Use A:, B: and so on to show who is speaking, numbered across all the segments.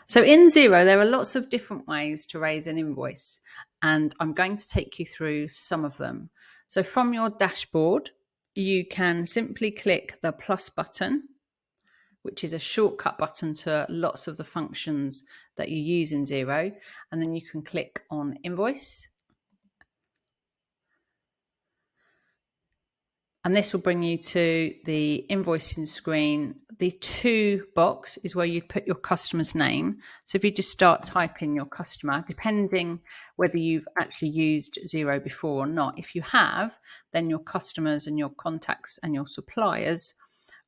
A: So in Xero, there are lots of different ways to raise an invoice, and I'm going to take you through some of them. So from your dashboard, you can simply click the plus button, which is a shortcut button to lots of the functions that you use in Xero, and then you can click on invoice. And this will bring you to the invoicing screen. The to box is where you put your customer's name. So if you just start typing your customer, depending whether you've actually used Xero before or not, if you have, then your customers and your contacts and your suppliers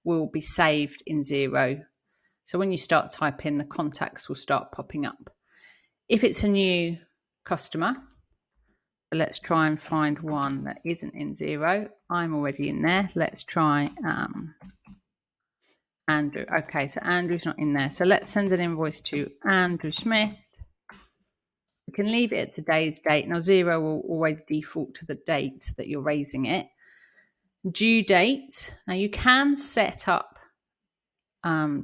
A: will be saved in Xero. So when you start typing, the contacts will start popping up. If it's a new customer, let's try and find one that isn't in Xero. I'm already in there. Let's try Andrew. Okay, so Andrew's not in there. So let's send an invoice to Andrew Smith. We can leave it at today's date. Now Xero will always default to the date that you're raising it. Due date. Now you can set up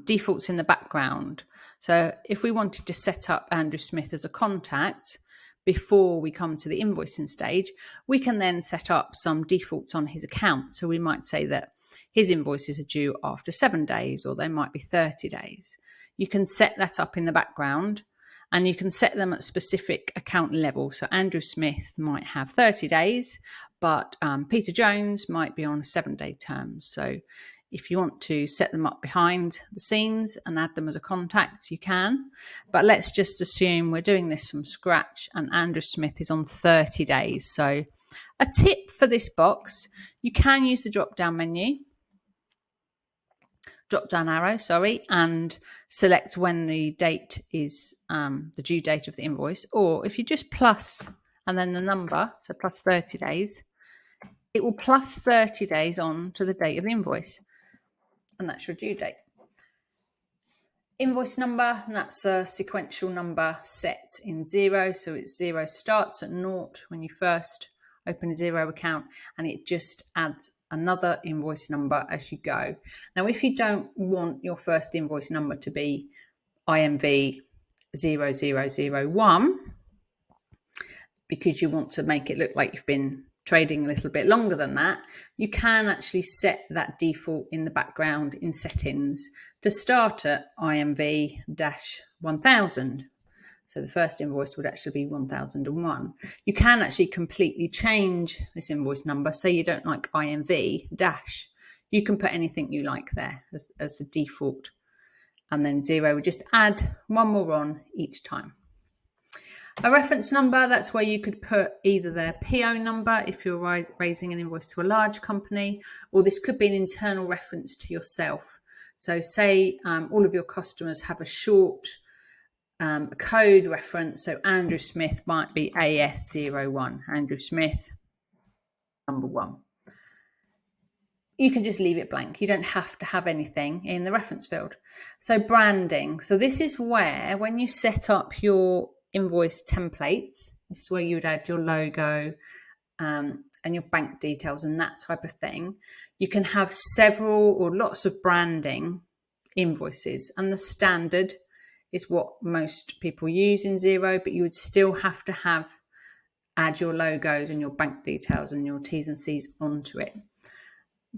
A: defaults in the background. So if we wanted to set up Andrew Smith as a contact, before we come to the invoicing stage, we can then set up some defaults on his account. So we might say that his invoices are due after 7 days, or they might be 30 days. You can set that up in the background, and you can set them at specific account level. So Andrew Smith might have 30 days, but Peter Jones might be on a 7-day term. So if you want to set them up behind the scenes and add them as a contact, you can. But let's just assume we're doing this from scratch and Andrew Smith is on 30 days. So a tip for this box, you can use the drop-down arrow, and select when the date is the due date of the invoice. Or if you just plus and then the number, so plus 30 days, it will plus 30 days on to the date of the invoice. And that's your due date. Invoice number, and that's a sequential number set in Xero. So it's Xero starts at 0 when you first open a Xero account, and it just adds another invoice number as you go. Now, if you don't want your first invoice number to be IMV 0001, because you want to make it look like you've been trading a little bit longer than that, you can actually set that default in the background in settings to start at IMV-1000. So the first invoice would actually be 1001. You can actually completely change this invoice number. Say you don't like IMV dash, you can put anything you like there as the default. And then Xero would just add one more on each time. A reference number, that's where you could put either their PO number if you're raising an invoice to a large company, or this could be an internal reference to yourself. So say all of your customers have a short code reference. So Andrew Smith might be AS01, Andrew Smith number 1. You can just leave it blank. You don't have to have anything in the reference field. So branding. So this is where, when you set up your invoice templates, this is where you would add your logo and your bank details and that type of thing. You can have several or lots of branding invoices, and the standard is what most people use in Xero, but you would still have to add your logos and your bank details and your T's and C's onto it.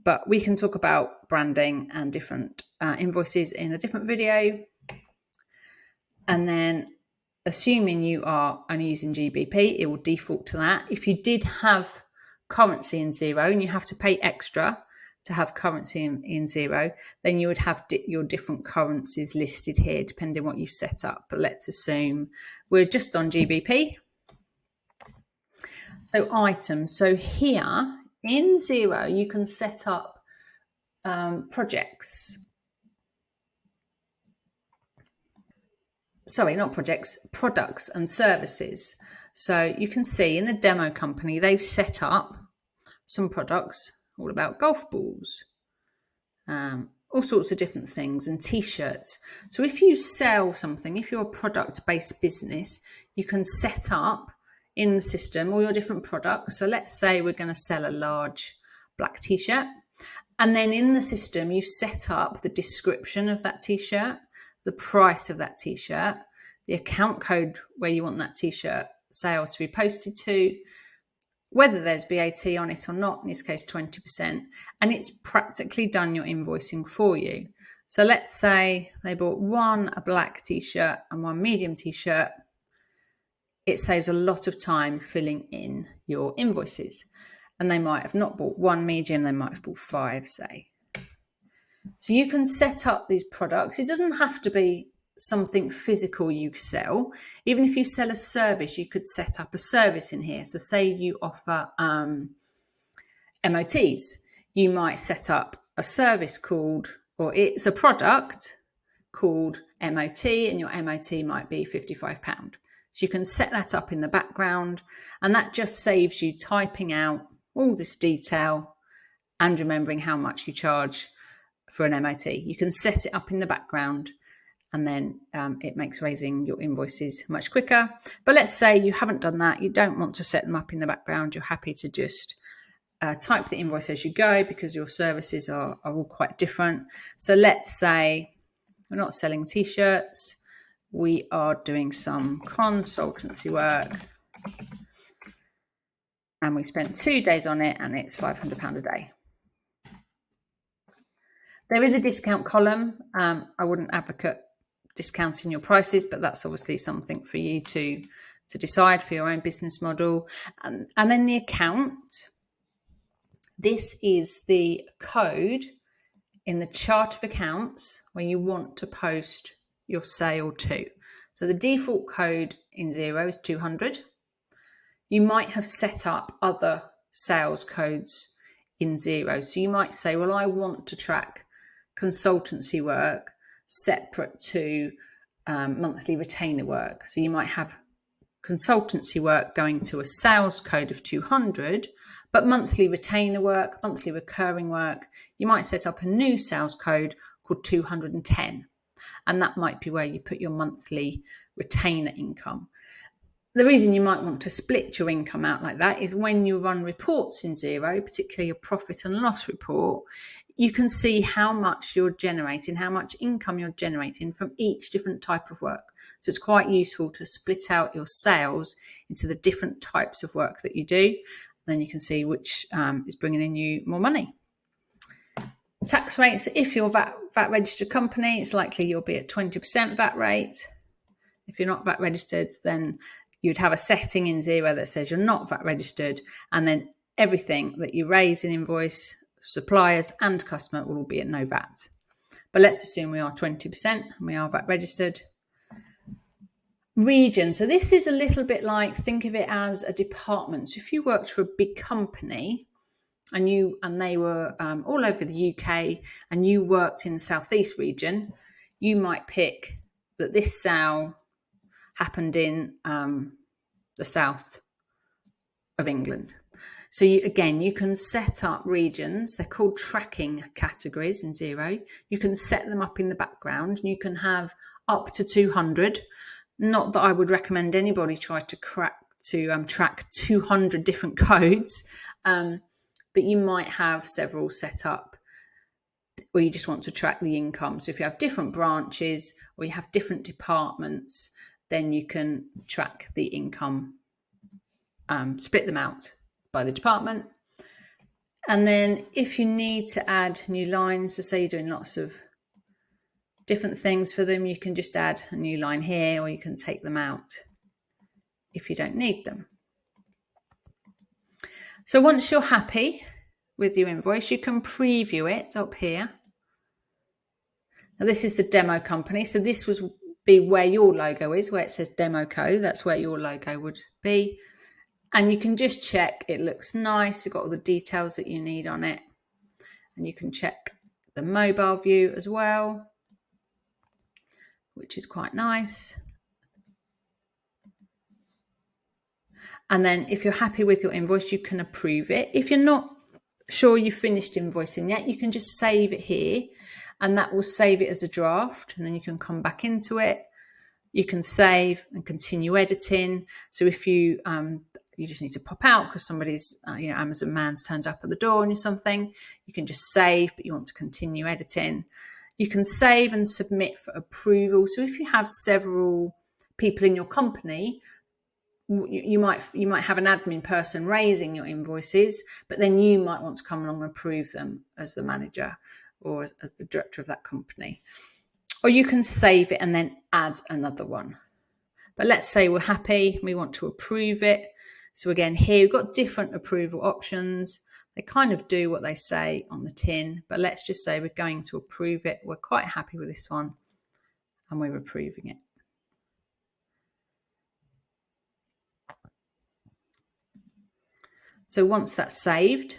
A: But we can talk about branding and different invoices in a different video. And then assuming you are only using GBP, it will default to that. If you did have currency in Xero and you have to pay extra to have currency in Xero, then you would have your different currencies listed here, depending on what you've set up. But let's assume we're just on GBP. So items. So here in Xero, you can set up products and services. So you can see in the demo company, they've set up some products all about golf balls, all sorts of different things, and t-shirts. So if you sell something, if you're a product-based business, you can set up in the system all your different products. So let's say we're going to sell a large black t-shirt, and then in the system you've set up the description of that t-shirt, the price of that t-shirt, the account code where you want that t-shirt sale to be posted to, whether there's VAT on it or not, in this case 20%, and it's practically done your invoicing for you. So let's say they bought a black t-shirt and one medium t-shirt. It saves a lot of time filling in your invoices. And they might have not bought one medium, they might have bought 5, say. So you can set up these products. It doesn't have to be something physical you sell. Even if you sell a service, you could set up a service in here. So say you offer MOTs. You might set up a service or it's a product called MOT, and your MOT might be £55. So you can set that up in the background, and that just saves you typing out all this detail and remembering how much you charge for an MOT. You can set it up in the background, and then it makes raising your invoices much quicker. But let's say you haven't done that. You don't want to set them up in the background. You're happy to just type the invoice as you go, because your services are all quite different. So let's say we're not selling t-shirts. We are doing some consultancy work, and we spent 2 days on it, and it's £500 a day. There is a discount column. I wouldn't advocate discounting your prices, but that's obviously something for you to decide for your own business model. And then the account. This is the code in the chart of accounts where you want to post your sale to. So the default code in Xero is 200. You might have set up other sales codes in Xero. So you might say, well, I want to track consultancy work separate to monthly retainer work. So you might have consultancy work going to a sales code of 200, but monthly retainer work, monthly recurring work, you might set up a new sales code called 210. And that might be where you put your monthly retainer income. The reason you might want to split your income out like that is when you run reports in Xero, particularly your profit and loss report, you can see how much you're generating, how much income you're generating from each different type of work. So it's quite useful to split out your sales into the different types of work that you do. Then you can see which is bringing in you more money. Tax rates, if you're VAT registered company, it's likely you'll be at 20% VAT rate. If you're not VAT registered, then you'd have a setting in Xero that says you're not VAT registered, and then everything that you raise in invoice, suppliers and customer will be at no VAT. But let's assume we are 20% and we are VAT registered. Region. So this is a little bit like, think of it as a department. So if you worked for a big company and they were all over the UK, and you worked in the Southeast region, you might pick that this sale happened in the south of England. So you can set up regions. They're called tracking categories in Xero. You can set them up in the background, and you can have up to 200. Not that I would recommend anybody try to track 200 different codes, but you might have several set up where you just want to track the income. So if you have different branches or you have different departments, then you can track the income, split them out by the department. And then if you need to add new lines, so say you're doing lots of different things for them, you can just add a new line here, or you can take them out if you don't need them. So once you're happy with your invoice, you can preview it up here. Now this is the demo company. So this would be where your logo is, where it says Demo Co. That's where your logo would be. And you can just check it looks nice. You've got all the details that you need on it. And you can check the mobile view as well, which is quite nice. And then if you're happy with your invoice, you can approve it. If you're not sure you've finished invoicing yet, you can just save it here, and that will save it as a draft, and then you can come back into it. You can save and continue editing. So if you just need to pop out because somebody's, Amazon man's turns up at the door and something, you can just save, but you want to continue editing. You can save and submit for approval. So if you have several people in your company, you might have an admin person raising your invoices, but then you might want to come along and approve them as the manager or as the director of that company. Or you can save it and then add another one. But let's say we're happy, we want to approve it. So again, here we've got different approval options. They kind of do what they say on the tin, but let's just say we're going to approve it. We're quite happy with this one and we're approving it. So once that's saved,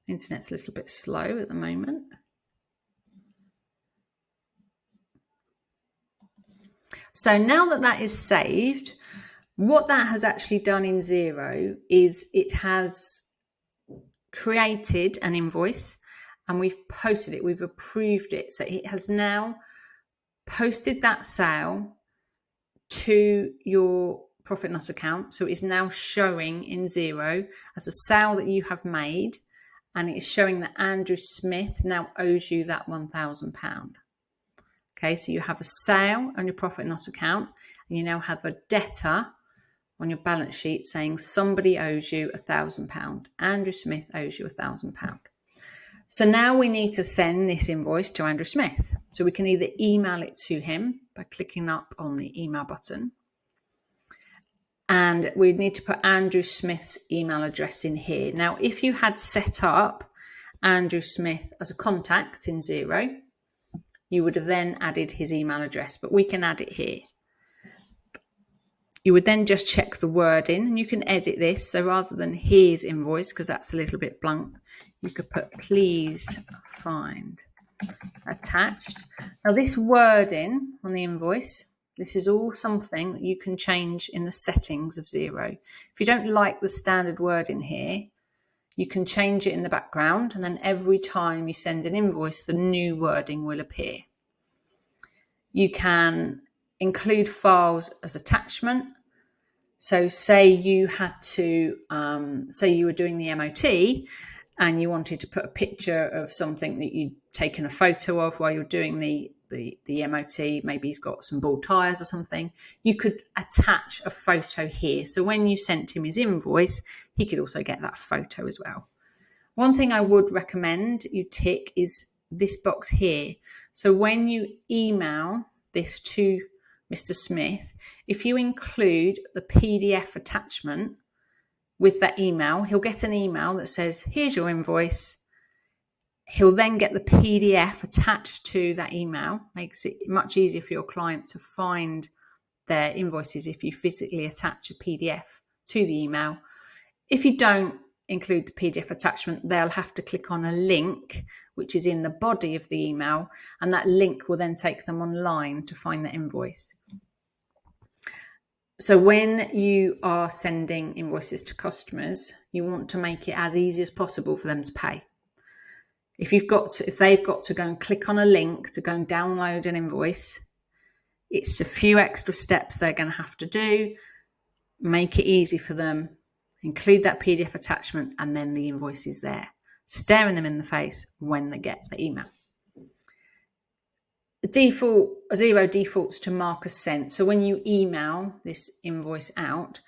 A: the internet's a little bit slow at the moment. So now that that is saved, what that has actually done in Xero is it has created an invoice and we've posted it, we've approved it. So it has now posted that sale to your profit and loss account. So it's now showing in Xero as a sale that you have made, and it's showing that Andrew Smith now owes you that £1,000. Okay, so you have a sale on your profit and loss account, and you now have a debtor on your balance sheet saying somebody owes you £1,000. Andrew Smith owes you £1,000. So now we need to send this invoice to Andrew Smith. So we can either email it to him by clicking up on the email button. And we need to put Andrew Smith's email address in here. Now, if you had set up Andrew Smith as a contact in Xero, you would have then added his email address, but we can add it here. You would then just check the wording and you can edit this. So rather than his invoice, because that's a little bit blunt, you could put please find attached. Now this wording on the invoice, this is all something that you can change in the settings of Xero. If you don't like the standard wording here, you can change it in the background, and then every time you send an invoice, the new wording will appear. You can include files as attachment. So say you had to, say you were doing the MOT and you wanted to put a picture of something that you'd taken a photo of while you're doing the MOT, maybe he's got some bald tyres or something, you could attach a photo here. So when you sent him his invoice, he could also get that photo as well. One thing I would recommend you tick is this box here. So when you email this to Mr. Smith, if you include the PDF attachment with that email, he'll get an email that says, here's your invoice. He'll then get the PDF attached to that email. Makes it much easier for your client to find their invoices if you physically attach a PDF to the email. If you don't include the PDF attachment, they'll have to click on a link which is in the body of the email, and that link will then take them online to find the invoice. So when you are sending invoices to customers, you want to make it as easy as possible for them to pay. If they've got to go and click on a link to go and download an invoice, it's a few extra steps they're going to have to do. Make it easy for them. Include that PDF attachment, and then the invoice is there, staring them in the face when they get the email. Xero defaults to mark as sent. So when you email this invoice out,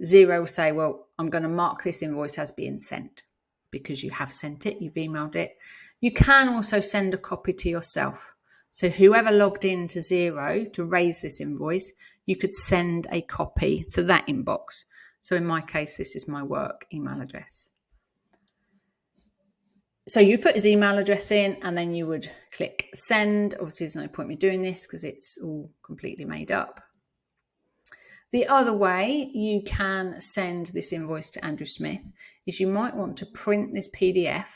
A: Xero will say, well, I'm going to mark this invoice as being sent because you have sent it, you've emailed it. You can also send a copy to yourself. So whoever logged into Xero to raise this invoice, you could send a copy to that inbox. So in my case, this is my work email address. So you put his email address in and then you would click send. Obviously, there's no point me doing this because it's all completely made up. The other way you can send this invoice to Andrew Smith is you might want to print this PDF.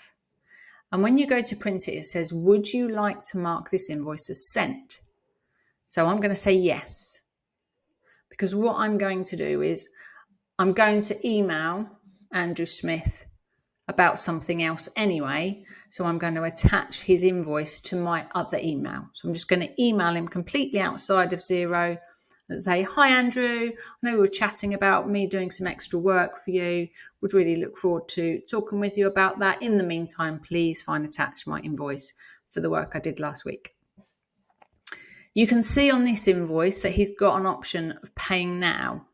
A: And when you go to print it, it says, would you like to mark this invoice as sent? So I'm going to say yes. Because what I'm going to do is I'm going to email Andrew Smith about something else anyway. So I'm going to attach his invoice to my other email. So I'm just going to email him completely outside of Xero and say, hi, Andrew. I know we were chatting about me doing some extra work for you. Would really look forward to talking with you about that. In the meantime, please find attached my invoice for the work I did last week. You can see on this invoice that he's got an option of paying now.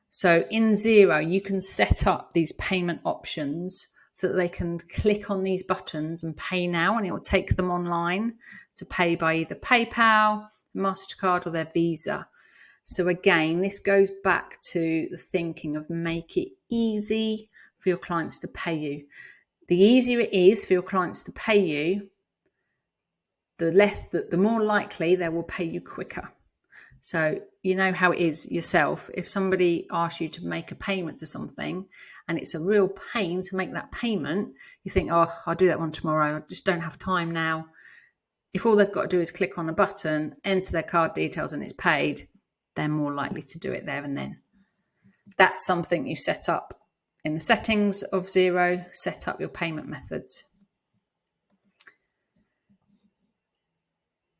A: So in Xero, you can set up these payment options so that they can click on these buttons and pay now, and it will take them online to pay by either PayPal, MasterCard, or their Visa. So again, this goes back to the thinking of make it easy for your clients to pay you. The easier it is for your clients to pay you, the more likely they will pay you quicker. So you know how it is yourself. If somebody asks you to make a payment to something and it's a real pain to make that payment, you think, oh, I'll do that one tomorrow. I just don't have time now. If all they've got to do is click on a button, enter their card details and it's paid, they're more likely to do it there and then. That's something you set up in the settings of Xero. Set up your payment methods.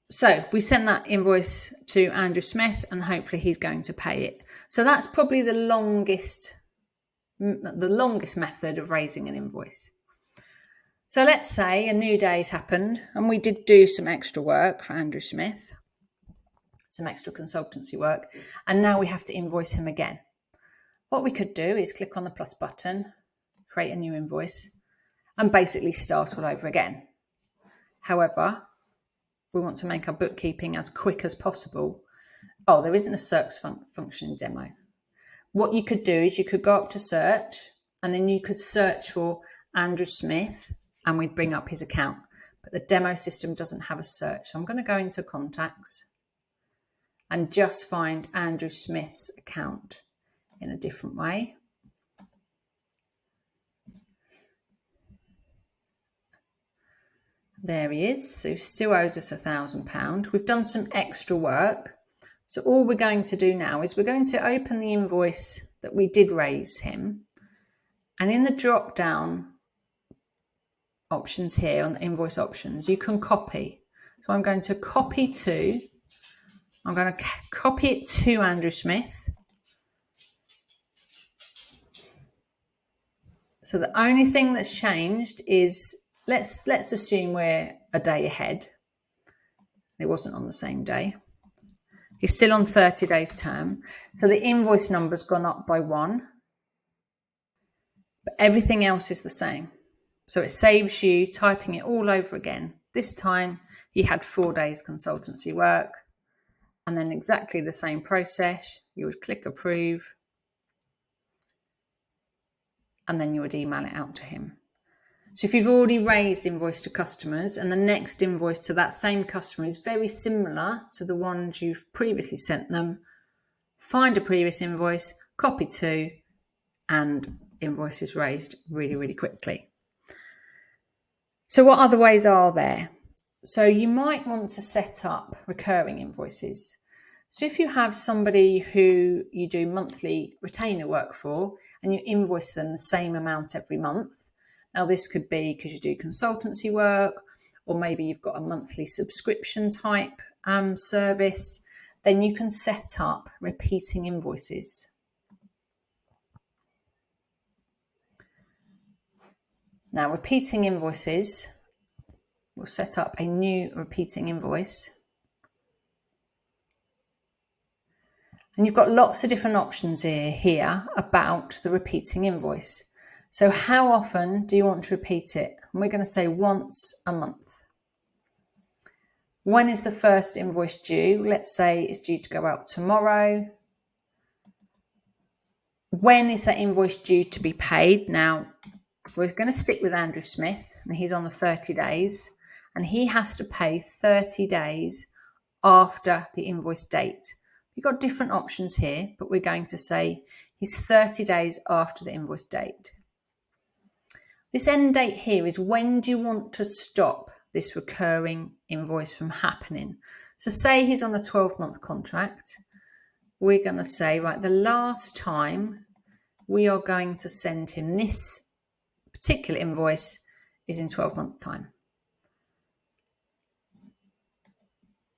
A: So we sent that invoice to Andrew Smith and hopefully he's going to pay it. So that's probably the longest method of raising an invoice. So let's say a new day's happened and we did do some extra work for Andrew Smith, some extra consultancy work, and now we have to invoice him again. What we could do is click on the plus button, create a new invoice, and basically start all over again. However, we want to make our bookkeeping as quick as possible. Oh, there isn't a search function in demo. What you could do is you could go up to search and then you could search for Andrew Smith and we'd bring up his account. But the demo system doesn't have a search. So I'm going to go into contacts and just find Andrew Smith's account in a different way. There he is. So he still owes us £1,000. We've done some extra work. So all we're going to do now is we're going to open the invoice that we did raise him. And in the drop down options here on the invoice options, you can copy. So I'm going to copy it to Andrew Smith. So the only thing that's changed is let's assume we're a day ahead. It wasn't on the same day. He's still on 30 days term. So the invoice number's gone up by 1. But everything else is the same. So it saves you typing it all over again. This time he had 4 days consultancy work. And then exactly the same process. You would click approve. And then you would email it out to him. So if you've already raised invoice to customers and the next invoice to that same customer is very similar to the ones you've previously sent them, find a previous invoice, copy to, and invoice is raised really, really quickly. So what other ways are there? So you might want to set up recurring invoices. So if you have somebody who you do monthly retainer work for and you invoice them the same amount every month, now this could be because you do consultancy work, or maybe you've got a monthly subscription type service, then you can set up repeating invoices. Now repeating invoices, we'll set up a new repeating invoice. And you've got lots of different options here about the repeating invoice. So how often do you want to repeat it? And we're going to say once a month. When is the first invoice due? Let's say it's due to go out tomorrow. When is that invoice due to be paid? Now, we're going to stick with Andrew Smith, and he's on the 30 days, and he has to pay 30 days after the invoice date. We've got different options here, but we're going to say he's 30 days after the invoice date. This end date here is when do you want to stop this recurring invoice from happening? So say he's on a 12-month contract. We're going to say, right, the last time we are going to send him this particular invoice is in 12 months' time.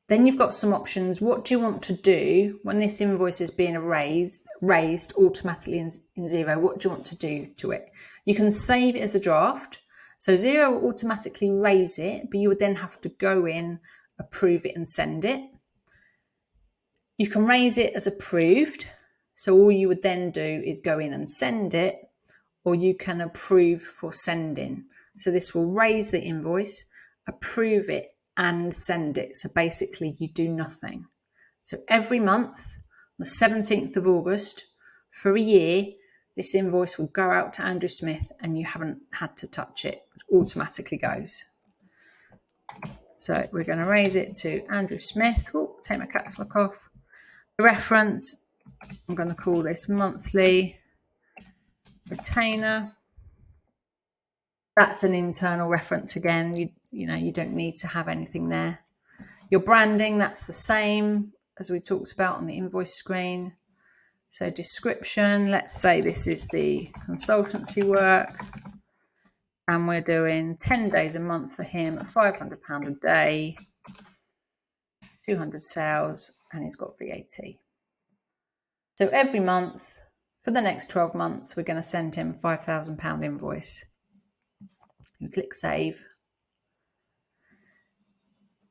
A: Then you've got some options. What do you want to do when this invoice is being raised automatically in Xero? What do you want to do to it? You can save it as a draft. So Xero will automatically raise it, but you would then have to go in, approve it and send it. You can raise it as approved. So all you would then do is go in and send it, or you can approve for sending. So this will raise the invoice, approve it, and send it. So basically you do nothing. So every month, on the 17th of August, for a year, this invoice will go out to Andrew Smith and you haven't had to touch it. It automatically goes. So we're going to raise it to Andrew Smith. Oh, take my caps lock off. The reference, I'm going to call this monthly retainer. That's an internal reference again. You don't need to have anything there. Your branding, that's the same as we talked about on the invoice screen. So description, let's say this is the consultancy work and we're doing 10 days a month for him at £500 a day, 200 sales, and he's got VAT. So every month for the next 12 months, we're going to send him a £5,000 invoice. You click save.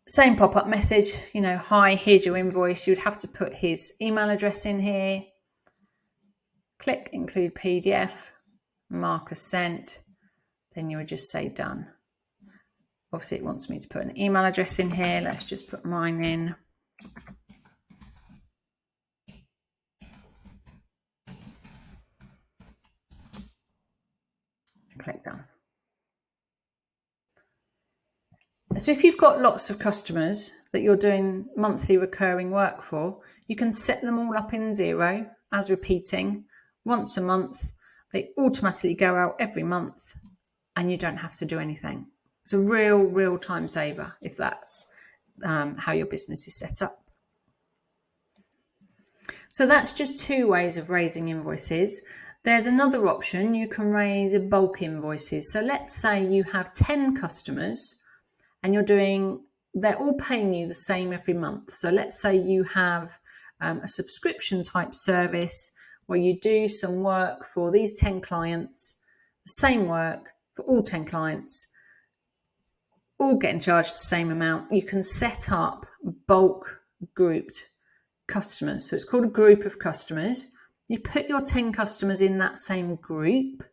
A: Same pop-up message, hi, here's your invoice. You'd have to put his email address in here. Click include PDF, mark as sent. Then you would just say done. Obviously it wants me to put an email address in here. Let's just put mine in. Click done. So if you've got lots of customers that you're doing monthly recurring work for, you can set them all up in Xero as repeating once a month. They automatically go out every month and you don't have to do anything. It's a real time saver if that's how your business is set up. So that's just two ways of raising invoices. There's another option. You can raise bulk invoices. So let's say you have 10 customers and they're all paying you the same every month. So let's say you have a subscription type service where you do some work for these 10 clients, the same work for all 10 clients, all getting charged the same amount. You can set up bulk grouped customers. So it's called a group of customers. You put your 10 customers in that same group,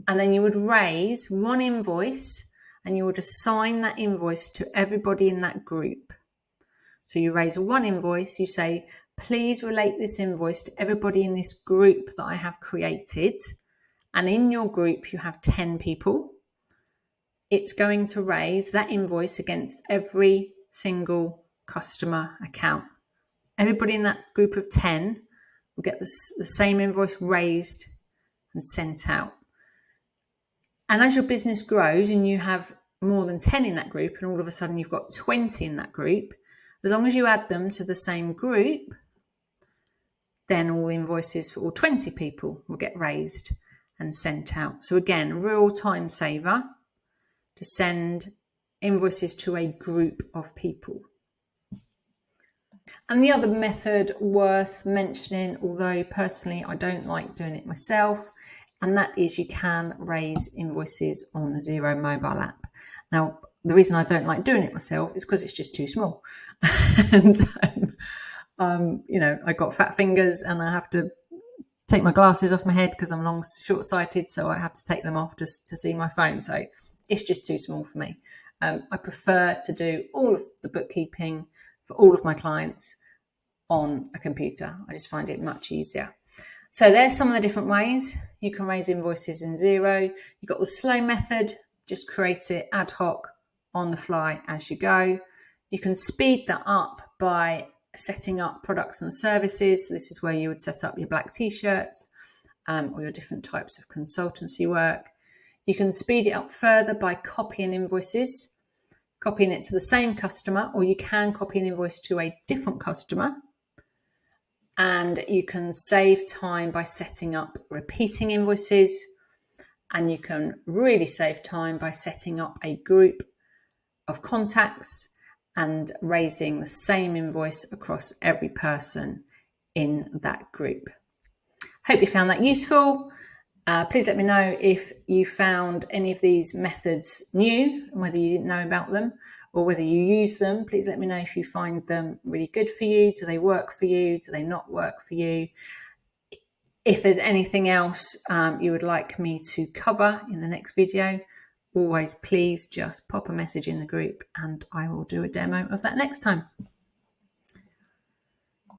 A: and then you would raise one invoice and you would assign that invoice to everybody in that group. So you raise one invoice, you say, please relate this invoice to everybody in this group that I have created. And in your group, you have 10 people. It's going to raise that invoice against every single customer account. Everybody in that group of 10 will get the same invoice raised and sent out. And as your business grows and you have more than 10 in that group and all of a sudden you've got 20 in that group, as long as you add them to the same group, then all invoices for all 20 people will get raised and sent out. So again, a real time saver to send invoices to a group of people. And the other method worth mentioning, although personally I don't like doing it myself, and that is you can raise invoices on the Xero mobile app. Now, the reason I don't like doing it myself is because it's just too small. And, I got fat fingers and I have to take my glasses off my head because I'm short-sighted, so I have to take them off just to see my phone. So it's just too small for me. I prefer to do all of the bookkeeping for all of my clients on a computer. I just find it much easier. So there's some of the different ways you can raise invoices in Xero. You've got the slow method, just create it ad hoc on the fly as you go. You can speed that up by setting up products and services. So this is where you would set up your black t-shirts or your different types of consultancy work. You can speed it up further by copying invoices, copying it to the same customer, or you can copy an invoice to a different customer. And you can save time by setting up repeating invoices. And you can really save time by setting up a group of contacts and raising the same invoice across every person in that group. Hope you found that useful. Please let me know if you found any of these methods new and whether you didn't know about them, or whether you use them. Please let me know if you find them really good for you. Do they work for you? Do they not work for you? If there's anything else you would like me to cover in the next video, always please just pop a message in the group and I will do a demo of that next time.